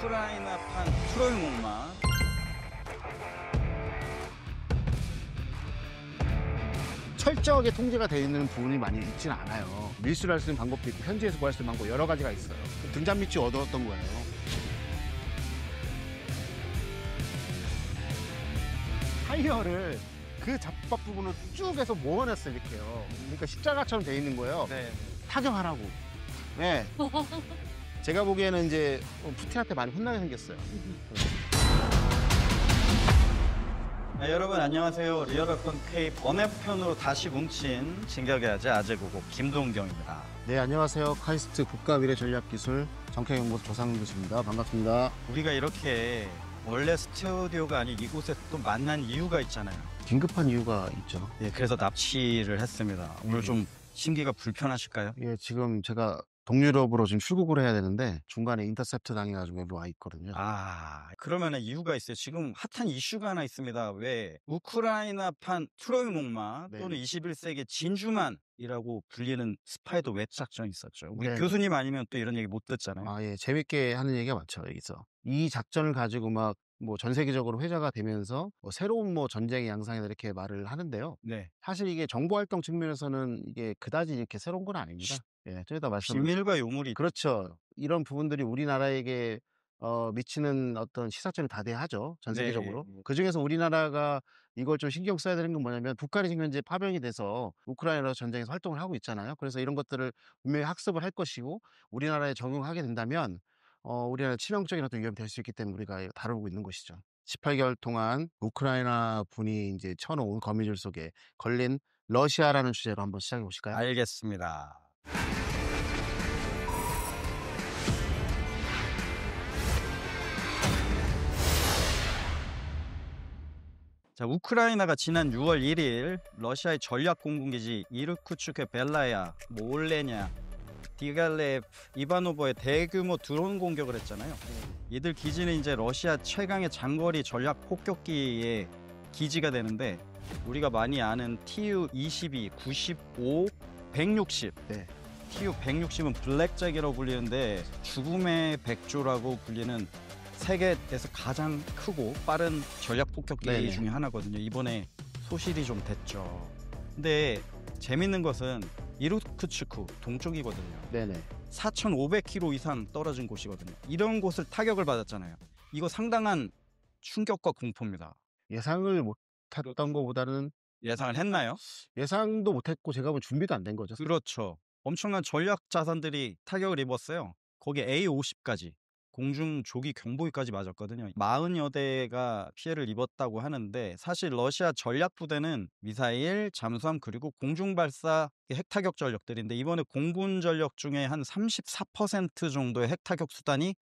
우크라이나판 트로이목마. 철저하게 통제가 되어 있는 부분이 많이 있지는 않아요. 밀수를 할 수 있는 방법도 있고 현지에서 구할 수 있는 방법 여러 가지가 있어요. 등잔 밑이 어두웠던 거예요. 타이어를 그 잡밥 부분을 쭉 해서 모아놨어요, 이렇게요. 그러니까 십자가처럼 돼 있는 거예요. 네. 타격하라고. 네. 제가 보기에는 이제 푸틴한테 많이 혼나게 생겼어요. 네, 여러분 안녕하세요. 리얼어컨 K 번외편으로 다시 뭉친 진격해야지 아재고고 김동경입니다. 네, 안녕하세요. 카이스트 국가미래 전략기술 정태연구소 조상규입니다. 반갑습니다. 우리가 이렇게 원래 스튜디오가 아닌 이곳에 또 만난 이유가 있잖아요. 긴급한 이유가 있죠. 예, 그래서 납치를 했습니다. 오늘 좀 심기가 불편하실까요? 예, 지금 제가 동유럽으로 지금 출국을 해야 되는데 중간에 인터셉트 당해가지고 여기 와 있거든요. 그러면은 이유가 있어요. 지금 핫한 이슈가 하나 있습니다. 왜 우크라이나판 트로이목마 네. 또는 21세기 진주만이라고 불리는 스파이더 웹 작전이 있었죠. 우리 네. 교수님 아니면 또 이런 얘기 못 듣잖아요. 아, 예, 재밌게 하는 얘기가 많죠, 여기서. 이 작전을 가지고 막 뭐 전 세계적으로 회자가 되면서 뭐 새로운 뭐 전쟁의 양상이다 이렇게 말을 하는데요. 네. 사실 이게 정보 활동 측면에서는 이게 그다지 이렇게 새로운 건 아닙니다. 예, 좀 이따 비밀과 요물이 그렇죠. 이런 부분들이 우리나라에게 미치는 어떤 시사점이 다대하죠, 전 세계적으로. 네. 그중에서 우리나라가 이걸 좀 신경 써야 되는 건 뭐냐면 북한이 지금 현재 파병이 돼서 우크라이나 전쟁에서 활동을 하고 있잖아요. 그래서 이런 것들을 분명히 학습을 할 것이고 우리나라에 적용하게 된다면 우리나라에 치명적인 어떤 위험이 될 수 있기 때문에 우리가 다루고 있는 것이죠. 18개월 동안 우크라이나 분이 이제 쳐놓은 거미줄 속에 걸린 러시아라는 주제로 한번 시작해 보실까요? 알겠습니다. 자, 우크라이나가 지난 6월 1일 러시아의 전략 공군기지 이르쿠츠크 벨라야, 몰레냐, 디갈레프, 이바노버에 대규모 드론 공격을 했잖아요. 이들 기지는 이제 러시아 최강의 장거리 전략 폭격기의 기지가 되는데 우리가 많이 아는 TU-22, 95, 160. 네. TU-160은 블랙잭이라고 불리는데 죽음의 백조라고 불리는 세계에서 가장 크고 빠른 전략 폭격기 네네. 중에 하나거든요. 이번에 소실이 좀 됐죠. 근데 재밌는 것은 이르쿠츠크 동쪽이거든요. 네네. 4,500km 이상 떨어진 곳이거든요. 이런 곳을 타격을 받았잖아요. 이거 상당한 충격과 공포입니다. 예상을 못했던 것보다는 예상을 했나요? 예상도 못했고 제가 보면 준비도 안 된 거죠. 그렇죠. 엄청난 전략 자산들이 타격을 입었어요. 거기에 A-50까지 공중 조기 경보기까지 맞았거든요. 40여 대가 피해를 입었다고 하는데 사실 러시아 전략 부대는 미사일, 잠수함 그리고 공중 발사 핵타격 전력들인데 이번에 공군 전력 중에 한 34% 정도의 핵타격 수단이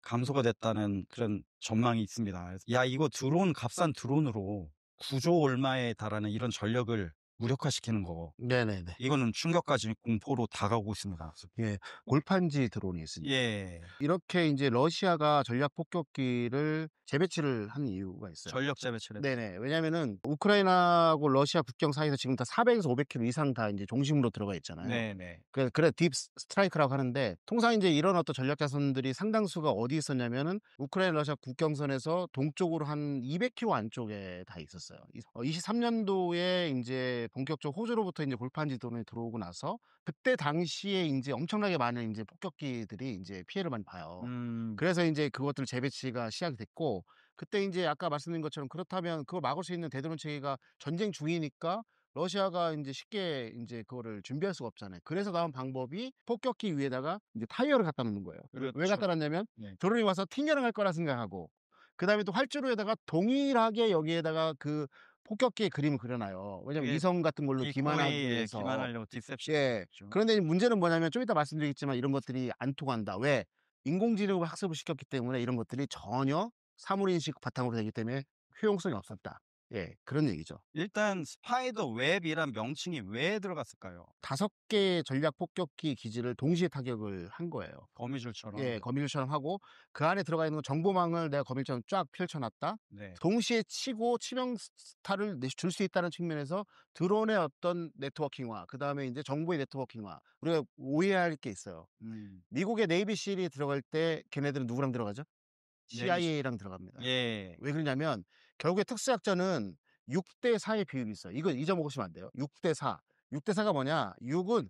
감소가 됐다는 그런 전망이 있습니다. 그래서 야, 이거 드론 값싼 드론으로 9조 얼마에 달하는 이런 전력을 무력화시키는 거. 네네네. 이거는 충격까지 공포로 다가오고 있습니다. 예, 골판지 드론이 있습니다. 예. 이렇게 이제 러시아가 전략 폭격기를 재배치를 한 이유가 있어요. 전력 재배치를. 네네. 왜냐면은 우크라이나하고 러시아 국경 사이에서 지금 다 400에서 500km 이상 다 이제 중심으로 들어가 있잖아요. 네네. 그래 딥 스트라이크라고 하는데 통상 이제 이런 어떤 전략 자산들이 상당수가 어디 있었냐면은 우크라이나 러시아 국경선에서 동쪽으로 한 200km 안쪽에 다 있었어요. 23년도에 이제 본격적으로 호주로부터 이제 골판지 드론이 들어오고 나서 그때 당시에 이제 엄청나게 많은 이제 폭격기들이 이제 피해를 많이 봐요. 그래서 이제 그것들 재배치가 시작이 됐고 그때 이제 아까 말씀드린 것처럼 그렇다면 그걸 막을 수 있는 대드론 체계가 전쟁 중이니까 러시아가 인제 쉽게 인제 그거를 준비할 수가 없잖아요. 그래서 나온 방법이 폭격기 위에다가 이제 타이어를 갖다 놓는 거예요. 왜 그렇죠. 갖다 놨냐면 네. 드론이 와서 튕겨나갈 거라 생각하고 그다음에 또 활주로에다가 동일하게 여기에다가 그 폭격기의 그림을 그려 놔요. 왜냐면 그게 위성 같은 걸로 기만하기 디코이, 위해서. 기만하려고 디셉션. 예. 죠. 그런데 문제는 뭐냐면 좀 이따 말씀드리겠지만 이런 것들이 안 통한다. 왜? 인공지능으로 학습을 시켰기 때문에 이런 것들이 전혀 사물인식 바탕으로 되기 때문에 효용성이 없었다. 예. 그런 얘기죠. 일단 스파이더 웹이란 명칭이 왜 들어갔을까요? 5개의 전략 폭격기 기지를 동시에 타격을 한 거예요. 거미줄처럼. 예. 거미줄처럼 하고 그 안에 들어가 있는 정보망을 내가 거미줄처럼 쫙 펼쳐 놨다. 네. 동시에 치고 치명타를 줄 수 있다는 측면에서 드론의 어떤 네트워킹화, 그다음에 인제 정보의 네트워킹화. 우리가 오해할 게 있어요. 미국의 네이비 실이 들어갈 때 걔네들은 누구랑 들어가죠? CIA랑 들어갑니다. 예. 왜 그러냐면 결국에 특수작전은 6 대 4의 비율이 있어요. 이거 잊어먹으시면 안 돼요. 6 대 4. 6 대 4가 뭐냐? 6은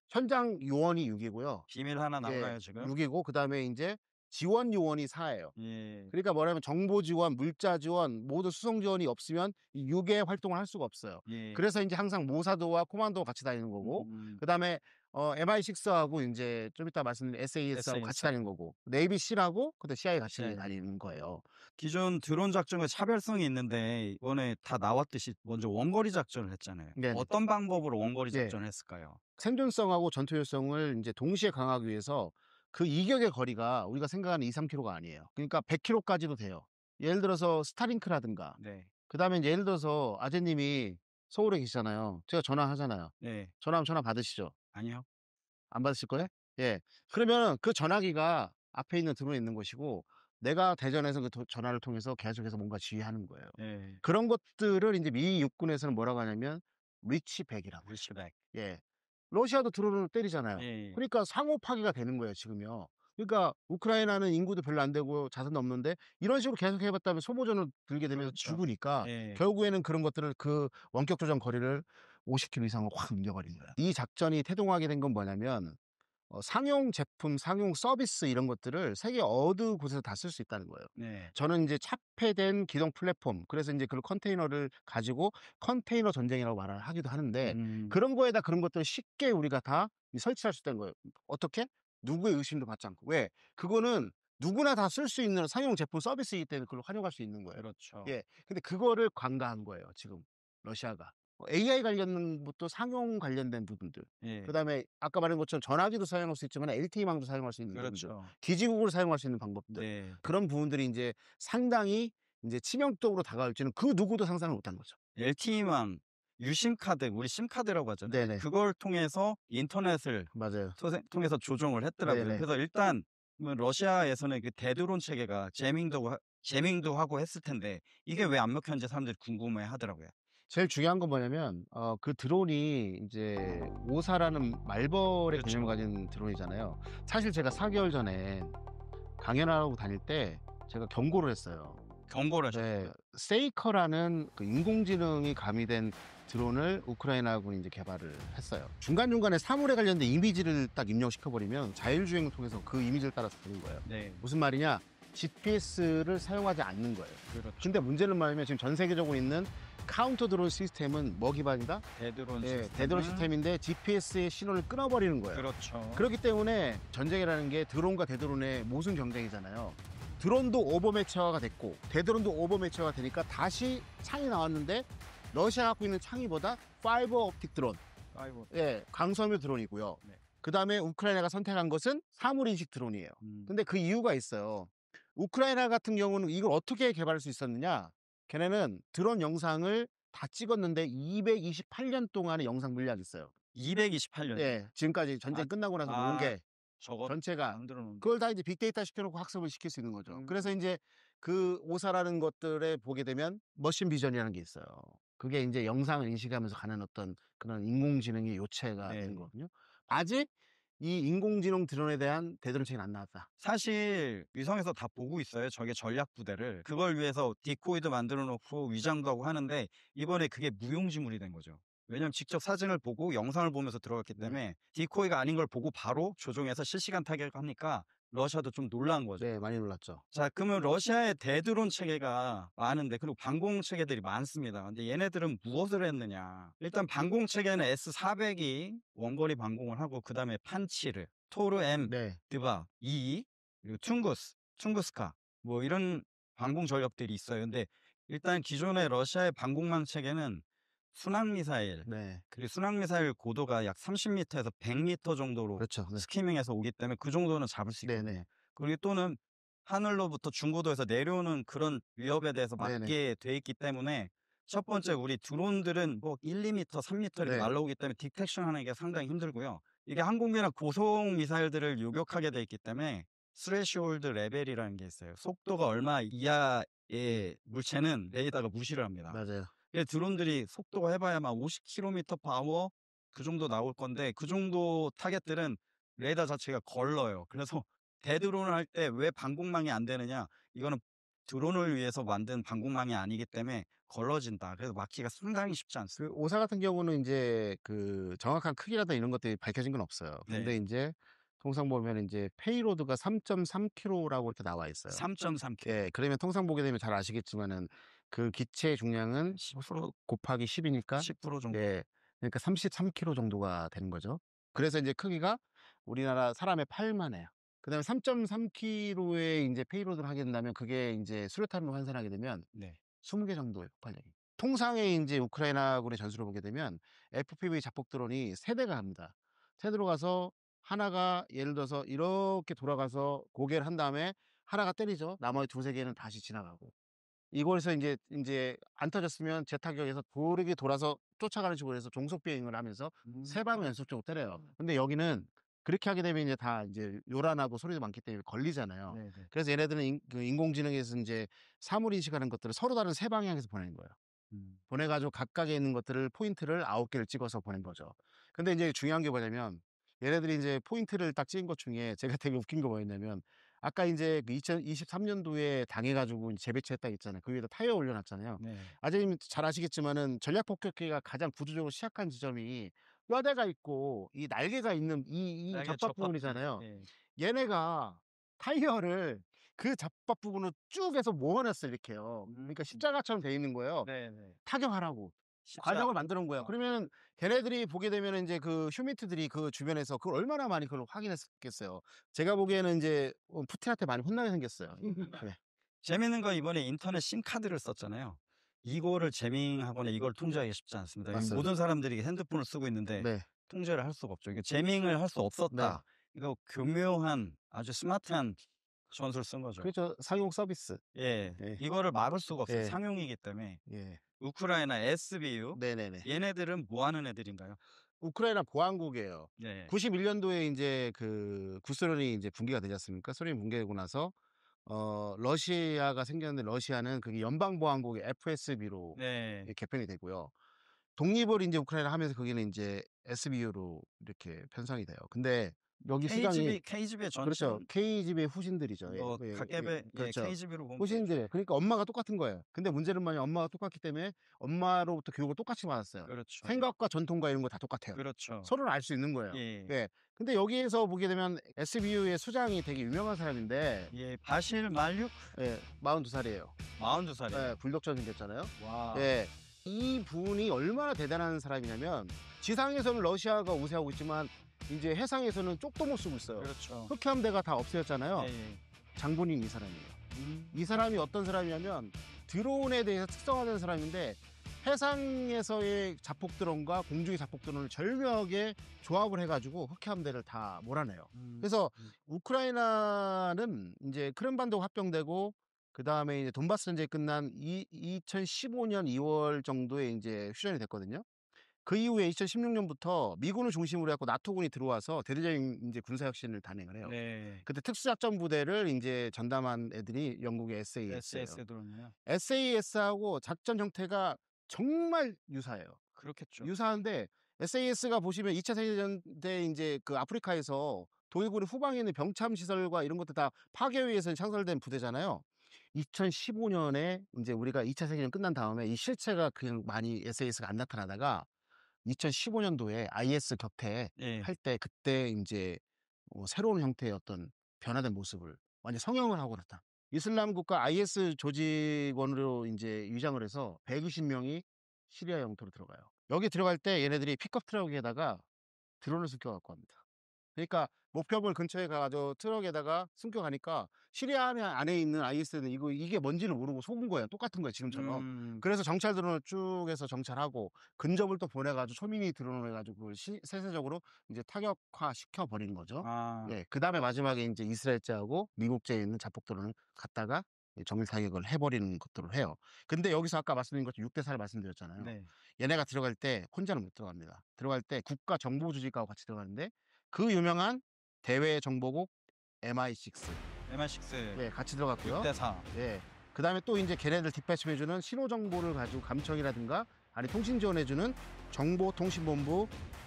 현장 요원이 6 이고요. 비밀 하나 예. 나오나요 지금? 6 이고 그다음에 인제 지원 요원이 4 예요. 예. 그러니까 뭐냐면 정보 지원, 물자 지원, 모두 수송 지원이 없으면 이 6의 활동을 할 수가 없어요. 예. 그래서 인제 항상 모사드와 코만도가 같이 다니는 거고 음. 그다음에 MI6하고 인제 좀 이따 말씀드릴 SAS하고 같이 SAS. 다니는 거고 네이비 실하고 그다음에 CIA 같이 CIA. 다니는 거예요. 기존 드론 작전과 차별성이 있는데 이번에 다 나왔듯이 먼저 원거리 작전을 했잖아요. 네네. 어떤 방법으로 원거리 예. 작전을 했을까요? 생존성하고 전투 효율성을 인제 동시에 강화하기 위해서 그 이격의 거리가 우리가 생각하는 2-3 킬로가 아니에요. 그러니까 100 킬로까지도 돼요. 예를 들어서 스타링크라든가 네. 그다음에 인제 예를 들어서 아재님이 서울에 계시잖아요. 제가 전화하잖아요. 네. 전화하면 전화 받으시죠? 아니요. 안 받으실 거예요? 예. 그러면은 그 전화기가 앞에 있는 드론에 있는 것이고 내가 대전에서 그 전화를 통해서 계속해서 뭔가 지휘하는 거예요. 예. 그런 것들을 인제 미 육군에서는 뭐라고 하냐면 리치백이라고 해요. 리시백. 예. 러시아도 드론을 때리잖아요. 예. 그러니까 상호 파기가 되는 거예요 지금요. 그러니까 우크라이나는 인구도 별로 안 되고 자산도 없는데 이런 식으로 계속 해 봤다면 소모전을 들게 되면 그렇죠. 죽으니까 예. 결국에는 그런 것들을 그 원격 조정 거리를 50 킬로 이상으로 확 늘려 버린 거예요. 이 작전이 태동하게 된 건 뭐냐면 상용 제품, 상용 서비스 이런 것들을 세계 어느 곳에서 다 쓸 수 있다는 거예요. 네. 저는 인제 차폐된 기동 플랫폼 그래서 인제 그 컨테이너를 가지고 컨테이너 전쟁이라고 말을 하기도 하는데 그런 거에다 그런 것들을 쉽게 우리가 다 설치할 수 있다는 거예요. 어떻게? 누구의 의심도 받지 않고. 왜? 그거는 누구나 다 쓸 수 있는 상용 제품 서비스이기 때문에 그걸 활용할 수 있는 거예요. 그렇죠. 예. 근데 그거를 관가한 거예요 지금 러시아가. AI 관련 것도 상용 관련된 부분들. 예. 그다음에 아까 말한 것처럼 전화기도 사용할 수 있지만 LTE망도 사용할 수 있는 부분들. 그렇죠. 기지국을 사용할 수 있는 방법들. 네. 그런 부분들이 인제 상당히 인제 치명적으로 다가올지는 그 누구도 상상을 못한 거죠. LTE망, 유심 카드, 우리 심카드라고 하잖아요. 네네. 그걸 통해서 인터넷을 맞아요. 통해서 조종을 했더라고요. 네네. 그래서 일단 러시아에서는 그 대드론 체계가 재밍도 하고 했을 텐데 이게 왜 안 먹혔는지 사람들이 궁금해 하더라고요. 제일 중요한 건 뭐냐면 그 드론이 인제 오사라는 말벌의 개념을 그렇죠. 가진 드론이잖아요. 사실 제가 4 개월 전에 강연하러 다닐 때 제가 경고를 했어요. 경고를 하셨어요. 네. 세이커라는 그 인공지능이 가미된 드론을 우크라이나군이 인제 개발을 했어요. 중간중간에 사물에 관련된 이미지를 딱 입력시켜 버리면 자율주행을 통해서 그 이미지를 따라서 되는 거예요. 네. 무슨 말이냐? GPS를 사용하지 않는 거예요. 그렇죠. 근데 문제는 뭐냐면 지금 전 세계적으로 있는 카운터 드론 시스템은 뭐 기반이다? 대드론 예, 시스템은 대드론 시스템인데 GPS의 신호를 끊어버리는 거예요. 그렇죠. 그렇기 때문에 전쟁이라는 게 드론과 대드론의 모순 경쟁이잖아요. 드론도 오버매치화가 됐고 대드론도 오버매치화가 되니까 다시 창이 나왔는데 러시아가 갖고 있는 창이보다 파이버 옵틱 드론, 아이고. 예, 강섬유 드론이고요. 네. 그다음에 우크라이나가 선택한 것은 사물인식 드론이에요. 음. 근데 그 이유가 있어요. 우크라이나 같은 경우는 이걸 어떻게 개발할 수 있었느냐? 걔네는 드론 영상을 다 찍었는데 228년 동안의 영상 물량이 있어요. 228년. 예, 지금까지 전쟁 끝나고 나서 모은 게 저거 전체가 만들어 놓은 그걸 다 이제 빅데이터 시켜놓고 학습을 시킬 수 있는 거죠. 그래서 음. 인제 그 오사라는 것들에 보게 되면 머신 비전이라는 게 있어요. 그게 인제 영상을 인식하면서 가는 어떤 그런 인공지능의 요체가 네. 되는 거거든요. 아직 이 인공지능 드론에 대한 대드론책은 안 나왔다. 사실 위성에서 다 보고 있어요. 적의 전략 부대를. 그걸 위해서 디코이도 만들어 놓고 위장도 하고 하는데 이번에 그게 무용지물이 된 거죠. 왜냐면 직접 사진을 보고 영상을 보면서 들어갔기 네. 때문에 디코이가 아닌 걸 보고 바로 조종해서 실시간 타격하니까 러시아도 좀 놀란 거죠. 네, 많이 놀랐죠. 자, 그러면 러시아의 대드론 체계가 많은데 그리고 방공 체계들이 많습니다. 근데 얘네들은 무엇을 했느냐? 일단 방공 체계는 S400이 원거리 방공을 하고 그다음에 판치르, 토르 M, 네. 드바, 2 그리고 퉁구스카 뭐 이런 방공 전력들이 있어요. 근데 일단 기존의 러시아의 방공망 체계는 순항 미사일 네. 그리고 순항 미사일 고도가 약 30m에서 100m 정도로 그렇죠. 네. 스키밍해서 오기 때문에 그 정도는 잡을 수 있거든요. 네네. 그리고 또는 하늘로부터 중고도에서 내려오는 그런 위협에 대해서 네네. 맞게 돼 있기 때문에 첫 번째 우리 드론들은 뭐 1-2m, 3m 이렇게 네. 날라오기 때문에 디텍션 하는 게 상당히 힘들고요. 이게 항공기나 고속 미사일들을 요격하게 돼 있기 때문에 스레시홀드 레벨이라는 게 있어요. 속도가 얼마 이하의 물체는 레이더가 무시를 합니다. 맞아요. 드론들이 속도가 해봐야만 50km/h 그 정도 나올 건데 그 정도 타겟들은 레이더 자체가 걸러요. 그래서 대드론을 할 때 왜 방공망이 안 되느냐? 이거는 드론을 위해서 만든 방공망이 아니기 때문에 걸러진다. 그래서 막기가 상당히 쉽지 그 않습니다. 오사 같은 경우는 인제 그 정확한 크기라든가 이런 것들이 밝혀진 건 없어요. 근데 네. 인제 통상 보면 인제 페이로드가 3.3 킬로라고 이렇게 나와 있어요. 3.3 킬로. 예. 그러면 통상 보게 되면 잘 아시겠지만은 그 기체의 중량은 10% 곱하기 10 이니까 10% 정도. 예. 그러니까 33 킬로 정도가 되는 거죠. 그래서 인제 크기가 우리나라 사람의 팔만 해요. 그다음에 3.3 킬로의 인제 페이로드를 하게 된다면 그게 인제 수류탄으로 환산하게 되면 네. 20개 정도의 폭발력이. 통상의 인제 우크라이나군의 전술을 보게 되면 FPV 자폭 드론이 3대가 갑니다. 3대로 가서 하나가 예를 들어서 이렇게 돌아가서 고개를 한 다음에 하나가 때리죠. 나머지 2-3 개는 다시 지나가고. 이곳에서 인제 안 터졌으면 재타격에서 고르게 돌아서 쫓아가는 식으로 해서 종속 비행을 하면서 3방을 연속적으로 때려요. 근데 여기는 그렇게 하게 되면 이제 다 인제 요란하고 소리도 많기 때문에 걸리잖아요. 네네. 그래서 얘네들은 인공지능에서 인제 사물 인식하는 것들을 서로 다른 3 방향에서 보내는 거예요. 보내 가지고 각각에 있는 것들을 포인트를 9개를 찍어서 보낸 거죠. 근데 인제 중요한 게 뭐냐면 얘네들이 인제 포인트를 딱 찍은 것 중에 제가 되게 웃긴 거 뭐였냐면 아까 인제 그 2023 년도에 당해 가지고 재배치했다 했잖아요. 그 위에다 타이어 올려 놨잖아요. 네. 아재님 잘 아시겠지만은 전략 폭격기가 가장 구조적으로 취약한 지점이 뼈대가 있고 이 날개가 있는 이 날개 접박 접합부. 부분이잖아요. 예. 얘네가 타이어를 그 접박 부분으로 쭉 해서 모아 놨어요 이렇게요. 그러니까 십자가처럼 돼 있는 거예요. 네네. 타격하라고. 과정을 만들어 놓은 거예요. 그러면은 걔네들이 보게 되면은 인제 그 휴민트들이 그 주변에서 그걸 얼마나 많이 그걸 확인했겠어요. 제가 보기에는 인제 푸틴한테 많이 혼나게 생겼어요. 네. 재밌는 건 이번에 인터넷 심카드를 썼잖아요. 이거를 제밍하거나 이걸 통제하기가 쉽지 않습니다. 맞습니다. 모든 사람들이 핸드폰을 쓰고 있는데 네. 통제를 할 수가 없죠. 이게 제밍을 할 수 네. 없었다. 이거 교묘한 아주 스마트한 전술을 쓴 거죠. 그렇죠. 상용 서비스. 예. 예. 이거를 막을 수가 없어요. 예. 상용이기 때문에. 예. 우크라이나 SBU 네네네. 얘네들은 뭐 하는 애들인가요? 우크라이나 보안국이에요. 네. 91 년도에 인제 그 구소련이 인제 붕괴가 되지 않습니까? 소련이 붕괴되고 나서 러시아가 생겼는데 러시아는 그게 연방보안국의 FSB로 네. 개편이 되고요. 독립을 인제 우크라이나 하면서 거기는 인제 SBU로 이렇게 편성이 돼요. 근데 여기 수장이 KGB의 그렇죠. 전체는 KGB의 후신들이죠. 예. 뭐 예. 각계의 예 그렇죠. KGB로 보면 후신들. 그러니까 엄마가 똑같은 거예요. 근데 문제는 뭐냐면 엄마가 똑같기 때문에 엄마로부터 교육을 똑같이 받았어요. 그렇죠. 생각과 전통과 이런 거 다 똑같아요. 그렇죠. 서로를 알 수 있는 거예요. 예. 예. 근데 여기에서 보게 되면 SBU의 수장이 되게 유명한 사람인데 예. 바실 말육 예. 42 살이에요. 42살이에요. 예. 불독전 생겼잖아요. 와. 예. 이분이 얼마나 대단한 사람이냐면 지상에서는 러시아가 우세하고 있지만 인제 해상에서는 쪽도 못 쓰고 있어요. 그렇죠. 흑해함대가 다 없어졌잖아요. 예. 장군인 이 사람이에요. 이 사람이 어떤 사람이냐면 드론에 대해서 특성화된 사람인데 해상에서의 자폭 드론과 공중의 자폭 드론을 절묘하게 조합을 해 가지고 흑해함대를 다 몰아내요. 그래서 우크라이나는 인제 크림반도가 합병되고 그다음에 이제 돈바스 전쟁이 끝난 2015년 2월 정도에 인제 휴전이 됐거든요. 그 이후에 2016 년부터 미군을 중심으로 해 갖고 나토군이 들어와서 대대적인 인제 군사 혁신을 단행을 해요. 네. 그때 특수작전 부대를 인제 전담한 애들이 영국의 SAS예요. SS 드론이요. SAS하고 작전 형태가 정말 유사해요. 그렇겠죠. 유사한데 SAS가 보시면 2차 세계대전 때 인제 그 아프리카에서 독일군의 후방에 있는 병참 시설과 이런 것들 다 파괴하기 위해서 창설된 부대잖아요. 2015년에 인제 우리가 2차 세계대전 끝난 다음에 이 실체가 그냥 많이 SAS가 안 나타나다가 2015 년도에 IS 격퇴할 예. 때 그때 인제 새로운 형태의 어떤 변화된 모습을 완전 성형을 하고 나타 이슬람 국가 IS 조직원으로 인제 위장을 해서 120 명이 시리아 영토로 들어가요. 여기 들어갈 때 얘네들이 픽업 트럭에다가 드론을 숨겨 갖고 갑니다. 그러니까 목표물 근처에 가 가지고 트럭에다가 숨겨 가니까 시리아 안에 있는 IS는 이게 뭔지는 모르고 속은 거예요. 똑같은 거예요, 지금처럼. 그래서 정찰 드론을 쭉 해서 정찰하고 근접을 또 보내 가지고 초미니 드론을 해 가지고 그걸 세세적으로 인제 타격화 시켜 버리는 거죠. 아. 예. 그다음에 마지막에 인제 이스라엘제하고 미국제에 있는 자폭 드론을 갖다가 정밀 타격을 해 버리는 것들을 해요. 근데 여기서 아까 말씀드린 것처럼 6대 4를 말씀드렸잖아요. 네. 얘네가 들어갈 때 혼자는 못 들어갑니다. 들어갈 때 국가 정보 조직하고 같이 들어가는데 그 유명한 대외 정보국 MI6 MI6 예 같이 들어갔고요. 6대 4. 예. 그다음에 또 인제 걔네들 디패치해 주는 신호 정보를 가지고 감청이라든가 아니 통신 지원해 주는 정보통신본부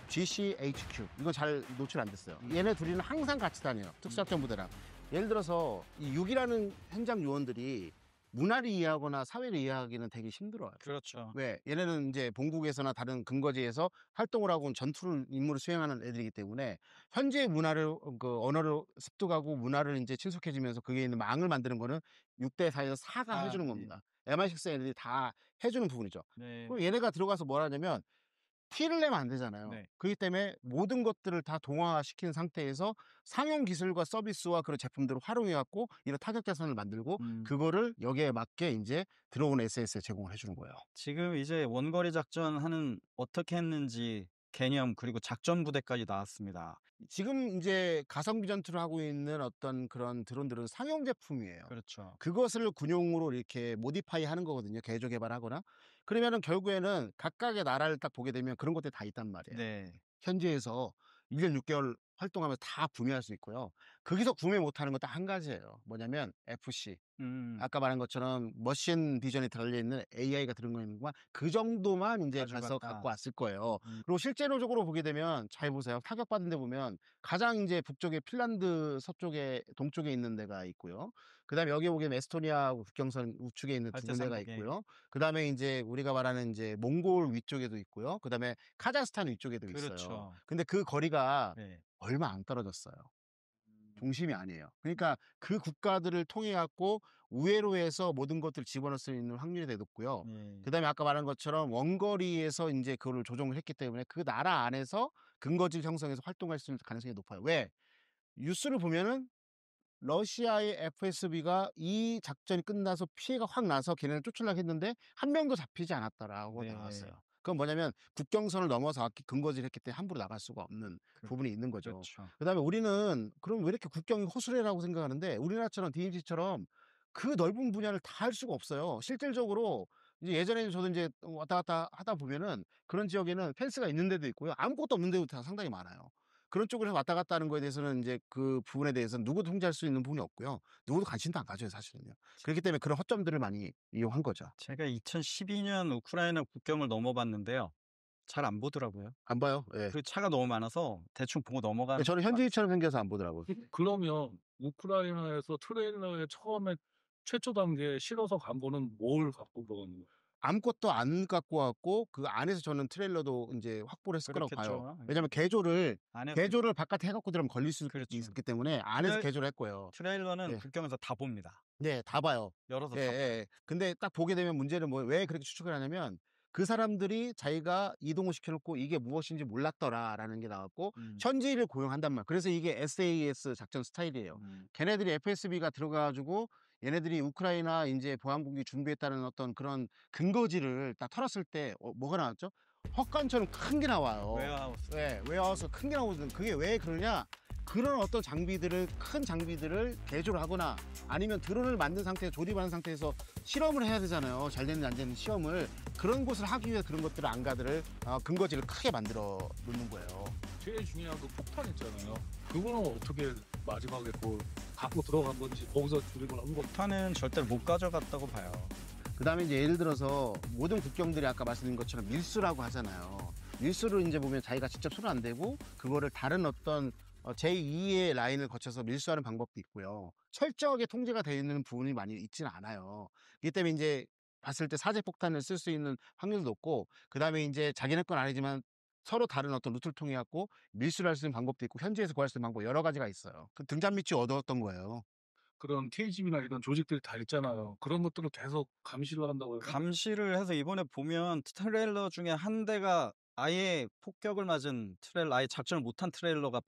GCHQ 이거 잘 노출 안 됐어요. 얘네 둘이는 항상 같이 다녀요. 특수작전 부대랑. 예를 들어서 이 6이라는 현장 요원들이 문화를 이해하거나 사회를 이해하기는 되게 힘들어요. 그렇죠. 왜? 얘네는 이제 본국에서나 다른 근거지에서 활동을 하고 전투를 임무를 수행하는 애들이기 때문에 현지의 문화를 그 언어를 습득하고 문화를 인제 친숙해지면서 그게 있는 망을 만드는 거는 6대 4에서 4가 해 아 주는 예. 겁니다. MI6 애들이 다 해 주는 부분이죠. 네. 그럼 얘네가 들어가서 뭘 하냐면 티를 내면 안 되잖아요. 네. 그렇기 때문에 모든 것들을 다 동화시킨 상태에서 상용 기술과 서비스와 그런 제품들을 활용해 갖고 이런 타격 자산을 만들고 음. 그거를 여기에 맞게 인제 들어온 SAS에 제공을 해 주는 거예요. 지금 이제 원거리 작전하는 어떻게 했는지 개념 그리고 작전 부대까지 나왔습니다. 지금 인제 가성비 전투를 하고 있는 어떤 그런 드론들은 상용 제품이에요. 그렇죠. 그것을 군용으로 이렇게 모디파이 하는 거거든요, 개조 개발하거나. 그러면은 결국에는 각각의 나라를 딱 보게 되면 그런 것들이 다 있단 말이에요. 네. 현지에서 1년 6 개월 활동하면서 다 구매할 수 있고요. 거기서 구매 못 하는 건 딱 한 가지예요. 뭐냐면 FC. 음. 아까 말한 것처럼 머신 비전이 달려 있는 AI가 들은 거니까 그 정도만 인제 가서 가져갔다. 갖고 왔을 거예요. 음. 그리고 실제로적으로 보게 되면 잘 보세요. 타격받은 데 보면 가장 인제 북쪽에 핀란드 서쪽에 동쪽에 있는 데가 있고요. 그다음에 여기 보면 에스토니아하고 국경선 우측에 있는 두 군데가 발제상국에 있고요. 그다음에 인제 우리가 말하는 인제 몽골 위쪽에도 있고요. 그다음에 카자흐스탄 위쪽에도 있어요. 그렇죠. 근데 그 거리가 네. 얼마 안 떨어졌어요. 음. 중심이 아니에요. 그러니까 그 국가들을 통해 갖고 우회로 해서 모든 것들을 집어넣을 수 있는 확률이 되게 높고요. 네. 그다음에 아까 말한 것처럼 원거리에서 인제 그거를 조정을 했기 때문에 그 나라 안에서 근거지를 형성해서 활동할 수 있는 가능성이 높아요. 왜? 뉴스를 보면은 러시아의 FSB가 이 작전이 끝나서 피해가 확 나서 걔네를 쫓으려고 했는데 한 명도 잡히지 않았다라고 나왔어요. 네. 그건 뭐냐면 국경선을 넘어서 왔기 근거지를 했기 때문에 함부로 나갈 수가 없는 그 부분이 있는 거죠. 그렇죠. 그다음에 우리는 그럼 왜 이렇게 국경이 허술해라고 생각하는데 우리나라처럼 DMZ처럼 그 넓은 분야를 다 할 수가 없어요. 실질적으로 이제 예전에는 저도 인제 왔다 갔다 하다 보면은 그런 지역에는 펜스가 있는 데도 있고요. 아무것도 없는 데도 다 상당히 많아요. 그런 쪽으로 왔다 갔다 하는 거에 대해서는 인제 그 부분에 대해서는 누구도 통제할 수 있는 부분이 없고요. 누구도 관심도 안 가져요 사실은요. 그렇기 때문에 그런 허점들을 많이 이용한 거죠. 제가 2012년 우크라이나 국경을 넘어 봤는데요. 잘 안 보더라고요. 안 봐요. 예. 그 차가 너무 많아서 대충 보고 예 넘어가는 저는 현지인처럼 생겨서 안 보더라고요. 그러면 우크라이나에서 트레일러에 처음에 최초 단계에 실어서 간 거는 뭘 갖고 들어가는 거예요? 아무것도 안 갖고 왔고 그 안에서 저는 트레일러도 인제 확보를 했을 거라고 봐요. 그렇겠죠. 왜냐면 개조를 안에서 바깥에 해 갖고 들어가면 걸릴 수 그렇죠. 있기 때문에 안에서 트레일 개조를 했고요. 트레일러는 예. 국경에서 다 봅니다. 네. 다 봐요. 열어서 다 봐요. 예예예. 근데 딱 보게 되면 문제는 왜 그렇게 추측을 하냐면 그 사람들이 자기가 이동을 시켜 놓고 "이게 무엇인지 몰랐더라."라는 게 나왔고 음. 현지인을 고용한단 말이에요. 그래서 이게 SAS 작전 스타일이에요. 음. 걔네들이 FSB가 들어가 가지고 얘네들이 우크라이나 인제 보안국이 준비했다는 어떤 그런 근거지를 딱 털었을 때 뭐가 나왔죠? 헛간처럼 큰 게 나와요. 웨어하우스. 네. 웨어하우스가 큰 게 나오거든. 그게 왜 그러냐? 그런 어떤 장비들을 큰 장비들을 개조를 하거나 아니면 드론을 만든 상태에서 조립하는 상태에서 실험을 해야 되잖아요. 잘 되는지 안 되는지 시험을. 그런 곳을 하기 위해 그런 것들을 안가들을 근거지를 크게 만들어 놓는 거예요. 제일 중요한 그 폭탄 있잖아요. 그거는 어떻게 마지막에 그 갖고 들어간 건지 거기서 조립을 한 건지. 폭탄은 절대로 못 가져갔다고 봐요. 그다음에 이제 예를 들어서 모든 국경들이 아까 말씀드린 것처럼 밀수라고 하잖아요. 밀수를 인제 보면 자기가 직접 손을 안 대고 그거를 다른 어떤 제2의 라인을 거쳐서 밀수하는 방법도 있고요. 철저하게 통제가 되어 있는 부분이 많이 있지는 않아요. 그렇기 때문에 인제 봤을 때 사제 폭탄을 쓸 수 있는 확률도 높고 그다음에 인제 자기네 건 아니지만 서로 다른 어떤 루트를 통해 갖고 밀수를 할 수 있는 방법도 있고 현지에서 구할 수 있는 방법 여러 가지가 있어요. 그 등잔 밑이 어두웠던 거예요. 그런 KGB나 이런 조직들이 다 있잖아요. 그런 것들을 계속 감시를 한다고 해요. 감시를 해서 이번에 보면 트레일러 중에 한 대가 아예 폭격을 맞은 트레일러 아예 작전을 못한 트레일러가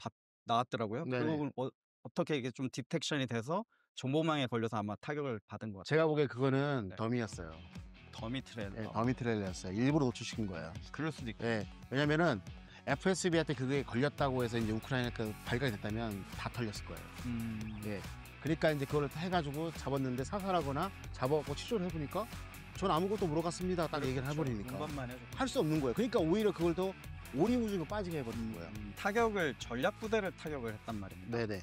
나왔더라고요. 네네. 그걸 어떻게 이게 좀 디텍션이 돼서 정보망에 걸려서 아마 타격을 받은 것 같아요. 제가 보기에 그거는 네. 더미였어요. 더미 트레일러. 예 더미 트레일러였어요. 일부러 노출시킨 거예요. 그럴 수도 있고. 예. 왜냐면은 FSB한테 그게 걸렸다고 해서 인제 우크라이나가 발각이 됐다면 다 털렸을 거예요. 예. 그러니까 인제 그거를 해 가지고 잡았는데 사살하거나 잡아 갖고 취조를 해 보니까 "전 아무것도 모르겠습니다." 딱 얘기를 해 버리니까 운반만 해줘. 할 수 없는 거예요. 그러니까 오히려 그걸 더 오리무중에 빠지게 해 버리는 거예요. 타격을 전략 부대를 타격을 했단 말입니다. 네네.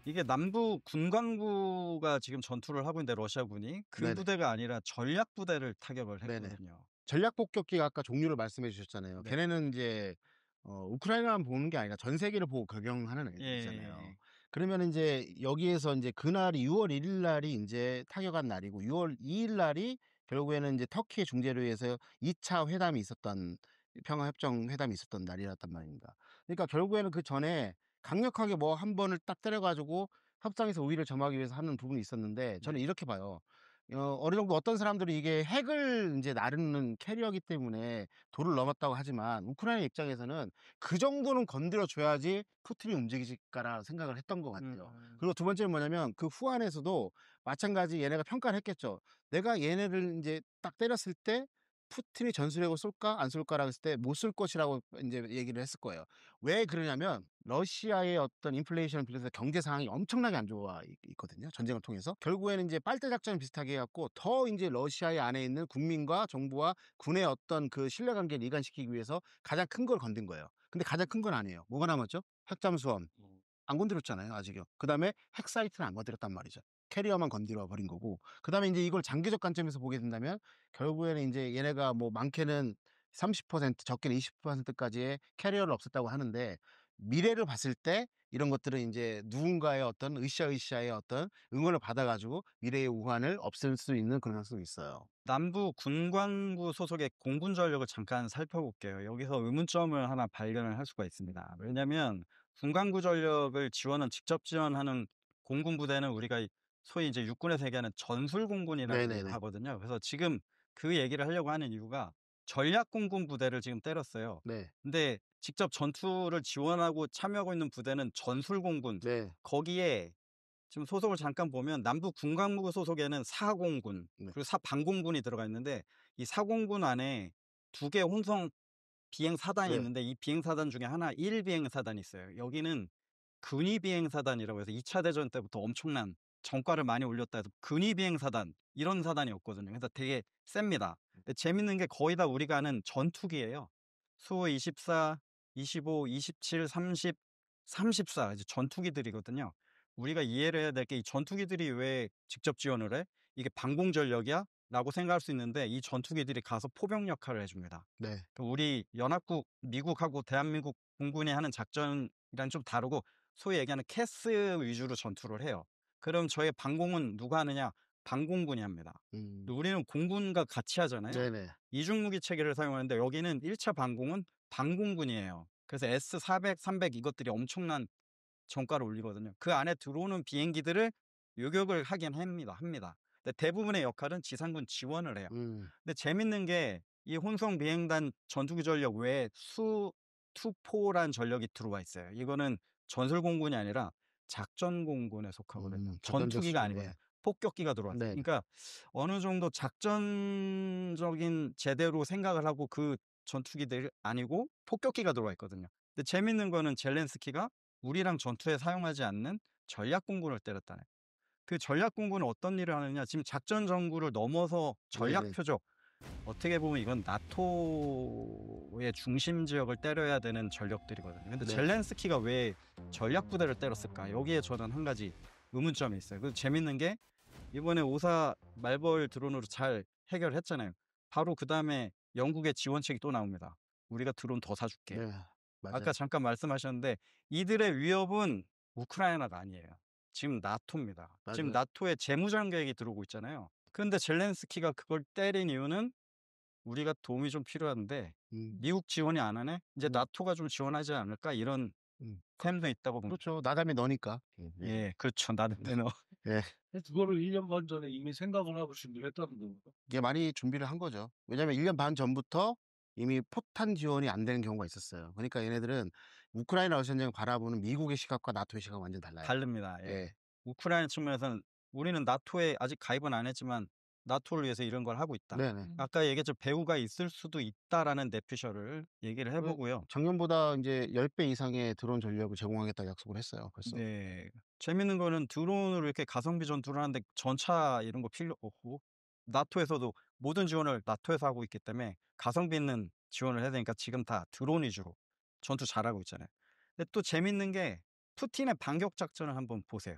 이게 남부 군광부가 지금 전투를 하고 있는데 러시아군이 그 네네. 부대가 아니라 전략 부대를 타격을 네네. 했거든요. 전략 폭격기가 아까 종류를 말씀해 주셨잖아요. 네. 걔네는 인제 우크라이나만 보는 게 아니라 전 세계를 보고 격용하는 애들이잖아요. 예. 그러면 인제 여기에서 인제 그날이 6월 1일 날이 인제 타결한 날이고 6월 2일 날이 결국에는 인제 터키의 중재로 의해서 2차 회담이 있었던 평화협정 회담이 있었던 날이었단 말입니다. 그러니까 결국에는 그전에 강력하게 뭐 한 번을 딱 때려 가지고 협상에서 우위를 점하기 위해서 하는 부분이 있었는데 저는 네. 이렇게 봐요. 어느 정도 어떤 사람들은 이게 핵을 인제 나르는 캐리어이기 때문에 도를 넘었다고 하지만 우크라이나 입장에서는 '그 정도는 건드려 줘야지 푸틴이 움직이실까.'라는 생각을 했던 것 같아요. 음. 그리고 두 번째는 뭐냐면 그 후안에서도 마찬가지 얘네가 평가를 했겠죠. '내가 얘네를 인제 딱 때렸을 때 푸틴이 전술핵을 쏠까 안 쏠까?'라고 했을 때 못 쏠 것이라고 인제 얘기를 했을 거예요. 왜 그러냐면 러시아의 어떤 인플레이션을 비롯해서 경제 상황이 엄청나게 안 좋아 있거든요, 전쟁을 통해서. 결국에는 인제 빨대 작전 비슷하게 해 갖고 더 인제 러시아의 안에 있는 국민과 정부와 군의 어떤 그 신뢰 관계를 이간시키기 위해서 가장 큰 걸 건든 거예요. 근데 가장 큰 건 아니에요. 뭐가 남았죠? 핵잠수함. 음. 안 건드렸잖아요, 아직요. 그다음에 핵 사이트는 안 건드렸단 말이죠. 캐리어만 건드려 버린 거고. 그다음에 인제 이걸 장기적 관점에서 보게 된다면 결국에는 인제 얘네가 뭐 많게는 30% 적게는 20% 까지의 캐리어를 없앴다고 하는데 미래를 봤을 때 이런 것들은 인제 누군가의 어떤 으쌰으쌰의 어떤 응원을 받아 가지고 미래의 우환을 없앨 수 있는 그런 가능성이 있어요. 남부 군광구 소속의 공군 전력을 잠깐 살펴볼게요. 여기서 의문점을 하나 발견을 할 수가 있습니다. 왜냐면 군광구 전력을 직접 지원하는 공군 부대는 우리가 소위 이제 육군에서 얘기하는 전술 공군이라고 네네네. 하거든요. 그래서 지금 그 얘기를 하려고 하는 이유가 전략 공군 부대를 지금 때렸어요. 네. 근데 직접 전투를 지원하고 참여하고 있는 부대는 전술 공군. 네. 거기에 지금 소속을 잠깐 보면 남부 군광부 소속에는 사공군 네. 그리고 사방공군이 들어가 있는데 이 사공군 안에 두 개 혼성 비행 사단이 네. 있는데 이 비행 사단 중에 하나 1 비행 사단이 있어요. 여기는 근위 비행 사단이라고 해서 2차 대전 때부터 엄청난 전과를 많이 올렸다 해서 근위 비행 사단 이런 사단이었거든요. 그래서 되게 셉니다. 근데 재밌는 게 거의 다 우리가 아는 전투기예요. 수 24, 25, 27, 30, 34 이제 전투기들이거든요. 우리가 이해를 해야 될 게 이 전투기들이 왜 직접 지원을 해? 이게 방공 전력이야? 라고 생각할 수 있는데 이 전투기들이 가서 포병 역할을 해 줍니다. 네. 우리 연합국 미국하고 대한민국 공군이 하는 작전이랑 좀 다르고 소위 얘기하는 캐스 위주로 전투를 해요. 그럼 저희 방공은 누가 하느냐? 방공군이 합니다. 음. 우리는 공군과 같이 하잖아요. 네네. 이중무기 체계를 사용하는데 여기는 1차 방공은 방공군이에요. 그래서 S-400, 300 이것들이 엄청난 정가를 올리거든요. 그 안에 들어오는 비행기들을 요격을 하긴 합니다. 근데 대부분의 역할은 지상군 지원을 해요. 음. 근데 재밌는 게 이 혼성 비행단 전투기 전력 외에 투포란 전력이 들어와 있어요. 이거는 전술 공군이 아니라 작전 공군에 속하거든요. 작전적 전투기가 수준. 아니거든요. 네. 폭격기가 들어왔어요. 네네. 그러니까 어느 정도 작전적인 제대로 생각을 하고 그 전투기들이 아니고 폭격기가 들어와 있거든요. 근데 재밌는 거는 젤렌스키가 우리랑 전투에 사용하지 않는 전략 공군을 때렸다네. 그 전략 공군은 어떤 일을 하느냐? 지금 작전 전구를 넘어서 전략 네네. 표적. 어떻게 보면 이건 나토의 중심 지역을 때려야 되는 전력들이거든요. 근데 네. 젤렌스키가 왜 전략 부대를 때렸을까? 여기에 저는 한 가지 의문점이 있어요. 그 재밌는 게 이번에 오사 말벌 드론으로 잘 해결했잖아요. 바로 그다음에 영국의 지원책이 또 나옵니다. "우리가 드론 더 사줄게." 네. 아까 맞아요. 잠깐 말씀하셨는데 이들의 위협은 우크라이나가 아니에요. 지금 나토입니다. 지금 맞아요. 나토의 재무장 계획이 들어오고 있잖아요. 근데 젤렌스키가 그걸 때린 이유는 '우리가 도움이 좀 필요한데 음. 미국 지원이 안 하네. 이제 음. 나토가 좀 지원하지 않을까?' 이런 음. 셈도 있다고 봅니다. 그렇죠. 나담이 너니까. 예. 예. 그렇죠. 나는 네. 너 예. 그거를 1년 반 전에 이미 생각을 하고 준비했다는 건가? 이게 많이 준비를 한 거죠. 왜냐하면 1년 반 전부터 이미 포탄 지원이 안 되는 경우가 있었어요. 그러니까 얘네들은 우크라이나 러시아 전쟁을 바라보는 미국의 시각과 나토의 시각은 완전 달라요. 다릅니다. 예. 예. 우크라이나 측면에서는 우리는 나토에 아직 가입은 안 했지만 나토를 위해서 이런 걸 하고 있다. 네네. 아까 얘기했죠. 배후가 있을 수도 있다라는 내피셜을 얘기를 해 그 보고요. 작년보다 인제 10배 이상의 드론 전력을 제공하겠다고 약속을 했어요 벌써. 네. 재밌는 거는 드론으로 이렇게 가성비 전투를 하는데 전차 이런 거 필요 없고 나토에서도 모든 지원을 나토에서 하고 있기 때문에 가성비 있는 지원을 해야 되니까 지금 다 드론 위주로 전투 잘하고 있잖아요. 근데 또 재밌는 게 푸틴의 반격 작전을 한번 보세요.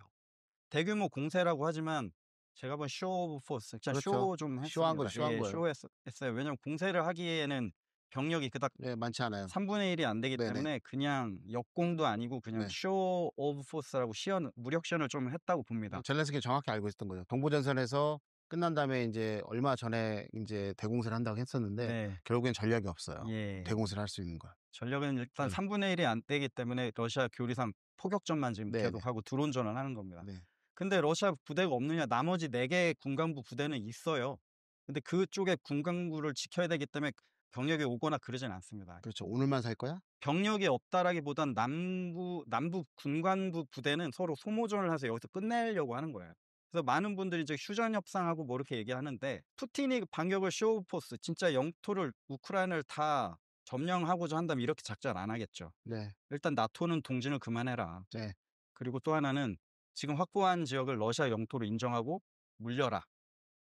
대규모 공세라고 하지만 제가 본 쇼 오브 포스 그냥 그렇죠. 쇼 좀 쇼한 거죠. 했습니다. 쇼한 예. 거예요. 했어요. 왜냐면 공세를 하기에는 병력이 그닥 네, 많지 않아요. 3분의 1이 안 되기 네네. 때문에 그냥 역공도 아니고 그냥 네. 쇼 오브 포스라고 무력 시연을 좀 했다고 봅니다. 젤렌스키 정확히 알고 있었던 거죠. 동부전선에서 끝난 다음에 인제 얼마 전에 인제 대공세를 한다고 했었는데 네. 결국엔 전략이 없어요. 예. 대공세를 할 수 있는 거. 전력은 일단 네. 3분의 1이 안 되기 때문에 러시아 교리상 포격전만 지금 네네. 계속하고 드론전을 하는 겁니다. 네. 근데 러시아 부대가 없느냐? 나머지 4 개의 군강부 부대는 있어요. 근데 그쪽의 군강부를 지켜야 되기 때문에 병력이 오거나 그러진 않습니다. 그렇죠. '오늘만 살 거야?' 병력이 없다라기보단 남부 군관부 부대는 서로 소모전을 해서 여기서 끝내려고 하는 거예요. 그래서 많은 분들이 이제 휴전 협상하고 뭐 이렇게 얘기하는데 푸틴이 반격을 쇼 오브 포스 진짜 영토를 우크라이나를 다 점령하고자 한다면 이렇게 작전 안 하겠죠. 네. 일단 나토는 동진을 그만해라. 네. 그리고 또 하나는 지금 확보한 지역을 러시아 영토로 인정하고 물려라.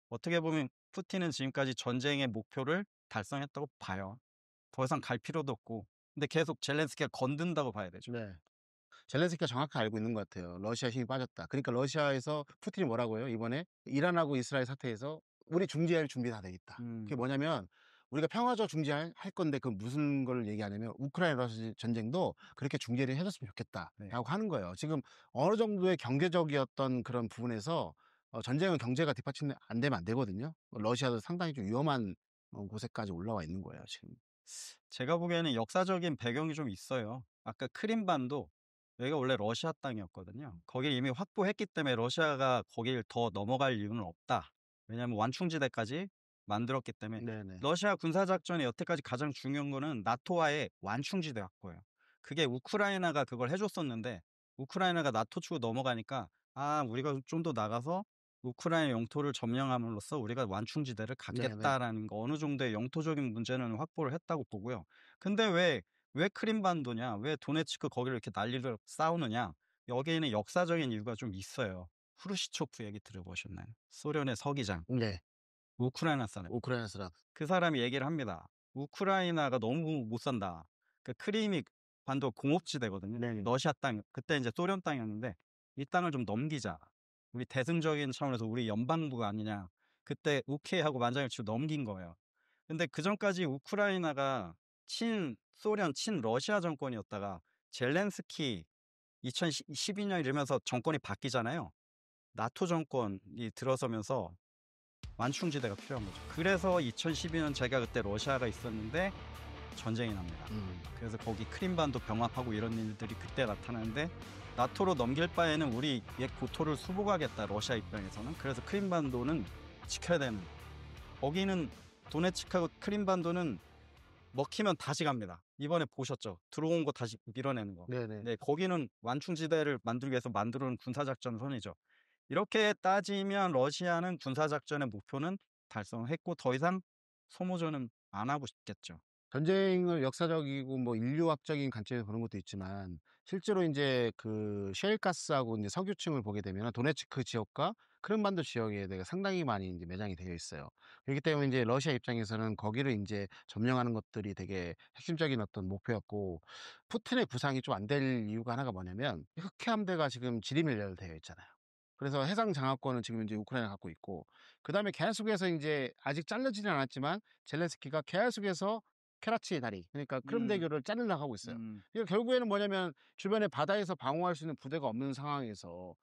어떻게 보면 푸틴은 지금까지 전쟁의 목표를 달성했다고 봐요. 더 이상 갈 필요도 없고. 근데 계속 젤렌스키가 건든다고 봐야 되죠. 네. 젤렌스키가 정확히 알고 있는 것 같아요. 러시아 힘이 빠졌다. 그러니까 러시아에서 푸틴이 뭐라고 해요? 이번에 이란하고 이스라엘 사태에서 "우리 중재할 준비 다 돼 있다." 그게 음. 뭐냐면 우리가 평화적 중재할 할 건데 그 무슨 걸 얘기하냐면 "우크라이나 러시아 전쟁도 그렇게 중재를 해 줬으면 네. 좋겠다."라고 하는 거예요. 지금 어느 정도의 경제적이었던 그런 부분에서 전쟁은 경제가 뒷받침 안 되면 안 되거든요. 러시아도 상당히 좀 위험한 곳에까지 올라와 있는 거예요, 지금. 제가 보기에는 역사적인 배경이 좀 있어요. 아까 크림반도 여기가 원래 러시아 땅이었거든요. 거기를 이미 확보했기 때문에 러시아가 거길 더 넘어갈 이유는 없다. 왜냐하면 완충지대까지 만들었기 때문에 네네. 러시아 군사작전의 여태까지 가장 중요한 거는 나토와의 완충지대 확보예요. 그게 우크라이나가 그걸 해줬었는데 우크라이나가 나토 측으로 넘어가니까 아 우리가 좀 더 나가서 우크라이나 영토를 점령함으로써 우리가 완충지대를 네네. 갖겠다라는 거 어느 정도의 영토적인 문제는 확보를 했다고 보고요. 근데 왜 크림반도냐? 왜 도네츠크 거기를 이렇게 난리를 싸우느냐? 여기에는 역사적인 이유가 좀 있어요. 후르시초프 얘기 들어보셨나요? 소련의 서기장, 네. 우크라이나 사람. 우크라이나 사람. 그 사람이 얘기를 합니다. "우크라이나가 너무 못 산다." 그 크림이 반도 공업지대거든요. 네네. 러시아 땅 그때 인제 소련 땅이었는데 "이 땅을 좀 넘기자. 우리 대승적인 차원에서 우리 연방부가 아니냐." 그때 오케이 하고 만장일치로 넘긴 거예요. 근데 그전까지 우크라이나가 친소련, 친러시아 정권이었다가 젤렌스키 2012년 이러면서 정권이 바뀌잖아요. 나토 정권이 들어서면서 완충지대가 필요한 거죠. 그래서 2012년 제가 그때 러시아가 있었는데 전쟁이 납니다. 그래서 거기 크림반도 병합하고 이런 일들이 그때 나타나는데 나토로 넘길 바에는 우리 옛 고토를 수복하겠다 러시아 입장에서는. 그래서 크림반도는 지켜야 되는. 거기는 도네츠크하고 크림반도는 먹히면 다시 갑니다. 이번에 보셨죠? 들어온 거 다시 밀어내는 거. 네네. 네, 거기는 완충지대를 만들기 위해서 만들어 놓은 군사작전 선이죠. 이렇게 따지면 러시아는 군사작전의 목표는 달성했고 더 이상 소모전은 안 하고 싶겠죠. 전쟁을 역사적이고 뭐 인류학적인 관점에서 보는 것도 있지만 실제로 인제 그 셰일가스하고 인제 석유층을 보게 되면은 도네츠크 지역과 크림반도 지역에 대해 상당히 많이 인제 매장이 되어 있어요. 그렇기 때문에 인제 러시아 입장에서는 거기를 인제 점령하는 것들이 되게 핵심적인 어떤 목표였고 푸틴의 구상이 좀 안 될 이유가 하나가 뭐냐면 흑해함대가 지금 지리멸렬되어 있잖아요. 그래서 해상 장악권은 지금 인제 우크라이나가 갖고 있고 그다음에 계속해서 인제 아직 자르지는 않았지만 젤렌스키가 계속해서 케라치의 다리 그러니까 크림 음. 대교를 자르려고 하고 있어요. 음. 그러니까 결국에는 뭐냐면 주변에 바다에서 방어할 수 있는 부대가 없는 상황에서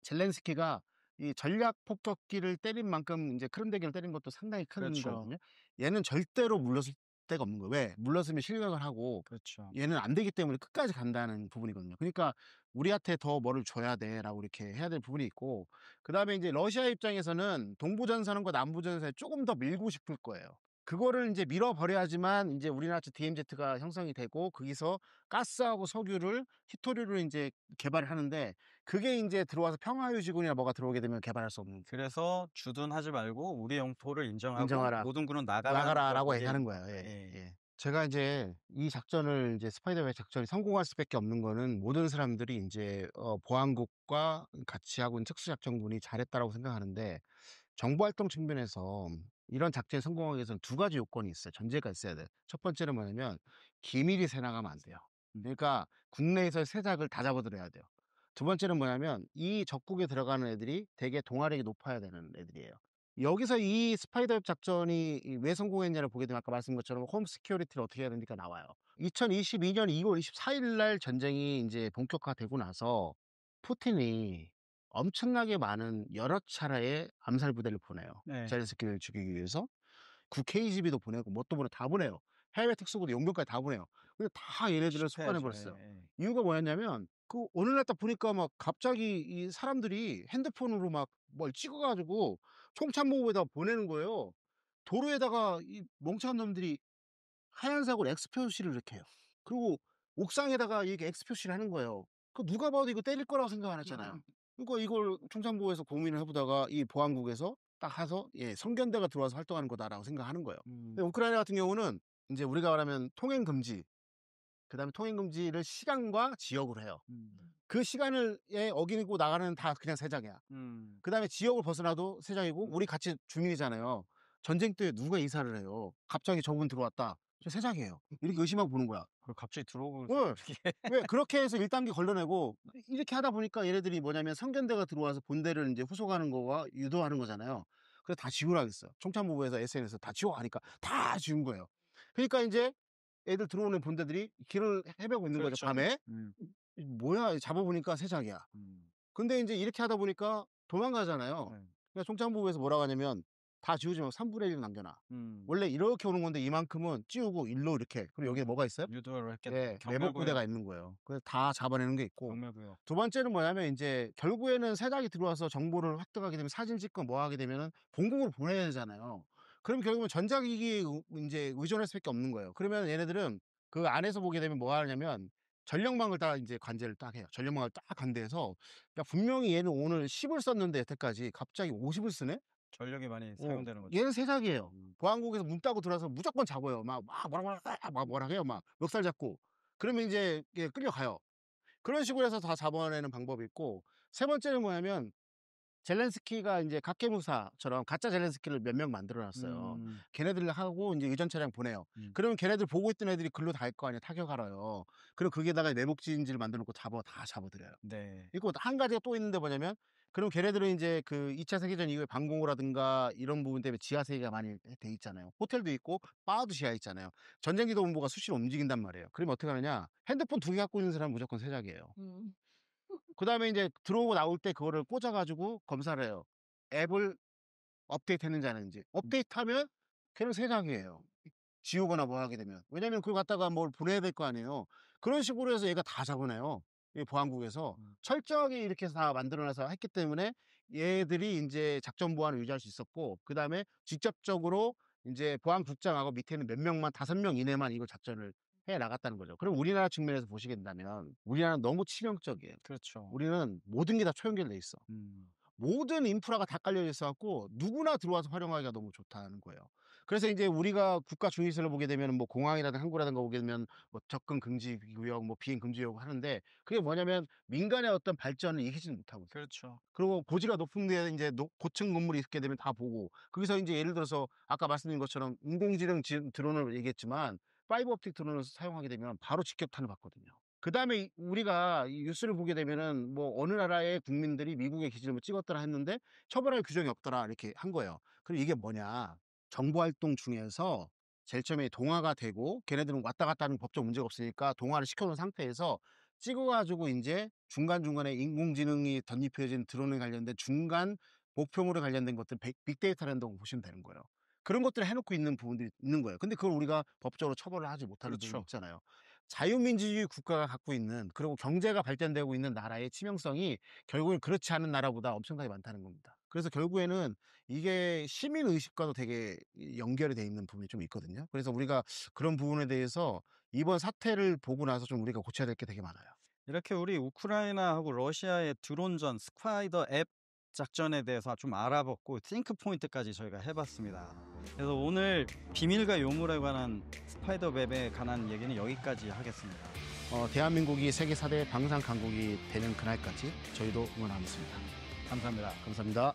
젤렌스키가 이 전략 폭격기를 때린 만큼 인제 크림 대교를 때린 것도 상당히 큰 그렇죠. 거거든요. 얘는 절대로 물러설 데가 없는 거예요. 왜? 물러서면 실격을 하고 그렇죠. 얘는 안 되기 때문에 끝까지 간다는 부분이거든요. 그러니까 '우리한테 더 뭐를 줘야 돼.'라고 이렇게 해야 될 부분이 있고 그다음에 인제 러시아 입장에서는 동부 전선과 남부 전선에 쪼금 더 밀고 싶을 거예요. 그거를 인제 밀어버려야지만 인제 우리나라처럼 DMZ가 형성이 되고 거기서 가스하고 석유를 히토류를 인제 개발을 하는데 그게 인제 들어와서 평화유지군이나 뭐가 들어오게 되면 개발할 수 없는 그래서 주둔하지 말고 우리 영토를 인정하고 "인정하라. 모든 군은 나가라는 걸 나가라."라고 거기에 얘기하는 거예요. 예. 예. 예. 제가 인제 이 작전을 인제 스파이더맨 작전이 성공할 수밖에 없는 거는 모든 사람들이 인제 보안국과 같이 하고 있는 특수작전군이 잘했다라고 생각하는데 정보 활동 측면에서 이런 작전이 성공하기 위해서는 두 가지 요건이 있어요. 전제가 있어야 돼요. 첫 번째는 뭐냐면 기밀이 새 나가면 안 돼요. 음. 그러니까 국내에서의 세작을 다 잡아들여야 돼요. 두 번째는 뭐냐면 이 적국에 들어가는 애들이 되게 동아력이 높아야 되는 애들이에요. 여기서 이 스파이더 웹 작전이 왜 성공했냐를 보게 되면 아까 말씀드린 것처럼 홈 시큐리티를 어떻게 해야 되니까 나와요. 2022년 2월 24일 날 전쟁이 이제 본격화되고 나서 푸틴이 엄청나게 많은 여러 차례의 암살 부대를 보내요. 네. 젤렌스키를 죽이기 위해서. KGB도 보내고 뭣도 보내 다 보내요. 해외 특수부대 용병까지 다 보내요. 근데 다 얘네들을 실패하죠. 속아내버렸어요. 예. 이유가 뭐였냐면 어느 날 딱 보니까 막 갑자기 이 사람들이 핸드폰으로 막 뭘 찍어가지고 총참모부에다 보내는 거예요. 도로에다가 이 멍청한 놈들이 하얀색으로 X 표시를 이렇게 해요. 그리고 옥상에다가 이렇게 X 표시를 하는 거예요. 누가 봐도 이거 때릴 거라고 생각 안 했잖아요. 그러니까 이걸 총참모에서 고민을 해보다가 이 보안국에서 딱 해서 성견대가 들어와서 활동하는 거다라고 생각하는 거예요. 근데 우크라이나 같은 경우는 이제 우리가 말하면 통행 금지, 그다음에 통행 금지를 시간과 지역으로 해요. 그 시간을 어기고 나가는 다 그냥 세장이야. 그다음에 지역을 벗어나도 세장이고 우리 같이 주민이잖아요. 전쟁 때 누가 이사를 해요? 갑자기 저분 들어왔다. 저 세장이에요. 이렇게 의심하고 보는 거야. 그리고 갑자기 들어오고 왜? 왜? 그렇게 해서 1단계 걸러내고 이렇게 하다 보니까 얘네들이 뭐냐면 성견대가 들어와서 본대를 이제 후속하는 거와 유도하는 거잖아요. 그래서 다 지우라 그랬어요. 총참모부에서 SNS 다 지워 하니까 다 지운 거예요. 그러니까 이제 애들 들어오는 본대들이 길을 헤매고 있는 거죠, 그렇죠. 밤에. 뭐야, 잡아보니까 세장이야. 근데 이제 이렇게 하다 보니까 도망가잖아요. 그러니까 총참모부에서 뭐라고 하냐면 다 지우지 말고 3분의 1 남겨놔. 원래 이렇게 오는 건데 이만큼은 찌우고 일로 이렇게. 그리고 여기에 뭐가 있어요? 유도를 했겠다. 매복 부대가 있는 거예요. 그래서 다 잡아내는 게 있고. 경멸구역. 두 번째는 뭐냐면 이제 결국에는 세작이 들어와서 정보를 획득하게 되면 사진 찍고 뭐 하게 되면은 본국으로 보내야 되잖아요. 그럼 결국은 전자기기에 이제 의존할 수밖에 없는 거예요. 그러면 얘네들은 그 안에서 보게 되면 뭐 하냐면 전력망을 다 이제 관제를 딱 해요. 전력망을 딱 관대해서 그러니까 분명히 얘는 오늘 10을 썼는데 여태까지 갑자기 50을 쓰네? 전력이 많이 사용되는 거죠. 얘는 세작이에요. 보안국에서 문 따고 들어와서 무조건 잡아요. 막 뭐라 해요. 막 멱살 잡고. 그러면 이제 끌려가요. 그런 식으로 해서 다 잡아내는 방법이 있고, 세 번째는 뭐냐면 젤렌스키가 이제 각계무사처럼 가짜 젤렌스키를 몇 명 만들어 놨어요. 걔네들 하고 이제 의전 차량 보내요. 그러면 걔네들 보고 있던 애들이 글로 다 갈 거 아니야. 타격하러요. 그리고 거기에다가 내복지인지를 만들어 놓고 다 잡아들여요. 네. 그리고 한 가지가 또 있는데 뭐냐면, 그럼 걔네들은 이제 그 2차 세계전 이후에 방공호라든가 이런 부분 때문에 지하 세계가 많이 돼 있잖아요. 호텔도 있고 바도 지하에 있잖아요. 전쟁지도 본부가 수시로 움직인단 말이에요. 그러면 어떻게 하느냐? 핸드폰 2개 갖고 있는 사람은 무조건 세작이에요. 그다음에 이제 들어오고 나올 때 그거를 꽂아가지고 검사를 해요. 앱을 업데이트했는지 안 했는지. 업데이트하면 걔는 세작이에요. 지우거나 뭐 하게 되면. 왜냐면 그걸 갖다가 뭘 보내야 될 거 아니에요. 그런 식으로 해서 얘가 다 잡아내요. 이 보안국에서 철저하게 이렇게 해서 다 만들어놔서 했기 때문에 얘들이 이제 작전 보안을 유지할 수 있었고, 그 다음에 직접적으로 이제 보안국장하고 밑에는 몇 명만, 5명 이내만 이걸 작전을 해 나갔다는 거죠. 그럼 우리나라 측면에서 보시게 된다면 우리나라는 너무 치명적이에요. 그렇죠. 우리는 모든 게 다 초연결돼 있어. 모든 인프라가 다 깔려 있어갖고 누구나 들어와서 활용하기가 너무 좋다는 거예요. 그래서 이제 우리가 국가 중위세를 보게 되면 뭐 공항이라든가 항구라든가 보게 되면 뭐 접근 금지 구역, 뭐 비행 금지 구역 하는데, 그게 뭐냐면 민간의 어떤 발전을 이기지는 못하고 있어요. 그렇죠. 그리고 고지가 높은 데 이제 고층 건물이 있게 되면 다 보고, 거기서 이제 예를 들어서 아까 말씀드린 것처럼 인공지능 드론을 얘기했지만 파이버 옵틱 드론을 사용하게 되면 바로 직격탄을 받거든요. 그 다음에 우리가 이 뉴스를 보게 되면은 뭐 어느 나라의 국민들이 미국의 기지를 찍었더라 했는데 처벌할 규정이 없더라 이렇게 한 거예요. 그럼 이게 뭐냐? 정보활동 중에서 제일 처음에 동화가 되고, 걔네들은 왔다 갔다 하는 법적 문제가 없으니까 동화를 시켜놓은 상태에서 찍어가지고 이제 중간중간에 인공지능이 덧입혀진 드론에 관련된 중간 목표물에 관련된 것들 빅데이터를 한다고 보시면 되는 거예요. 그런 것들을 해놓고 있는 부분들이 있는 거예요. 근데 그걸 우리가 법적으로 처벌을 하지 못하는 부분이 그렇죠. 있잖아요. 자유민주주의 국가가 갖고 있는, 그리고 경제가 발전되고 있는 나라의 치명성이 결국엔 그렇지 않은 나라보다 엄청나게 많다는 겁니다. 그래서 결국에는 이게 시민의식과도 되게 연결이 돼 있는 부분이 좀 있거든요. 그래서 우리가 그런 부분에 대해서 이번 사태를 보고 나서 좀 우리가 고쳐야 될 게 되게 많아요. 이렇게 우리 우크라이나하고 러시아의 드론전 스파이더 앱 작전에 대해서 좀 알아봤고 띵크 포인트까지 저희가 해봤습니다. 그래서 오늘 비밀과 요물에 관한 스파이더 웹에 관한 얘기는 여기까지 하겠습니다. 대한민국이 세계 4대 방산 강국이 되는 그날까지 저희도 응원하겠습니다. 감사합니다. 감사합니다.